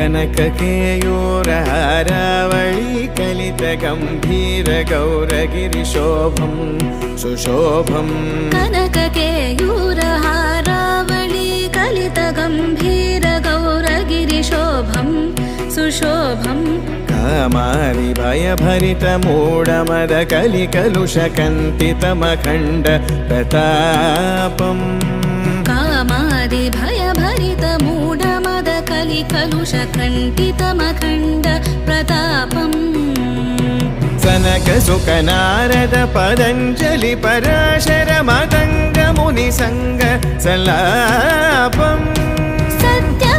कनककेयूरहारावळी कलितगम्भीरगौरगिरिशोभं सुशोभं कनककेयूरहारावळी कलितगम्भीरगौरगिरिशोभं सुशोभं कामारि भयभरितमूढमदकलिकलुषकन्तितमखण्ड प्रतापम् कामादि भयभरितमूढमदकलिकलुषकण्टितमखण्ड प्रतापम् सनकसुकनारद Patanjali Parashar मतङ्ग मुनिसङ्ग सल्लापम् Satya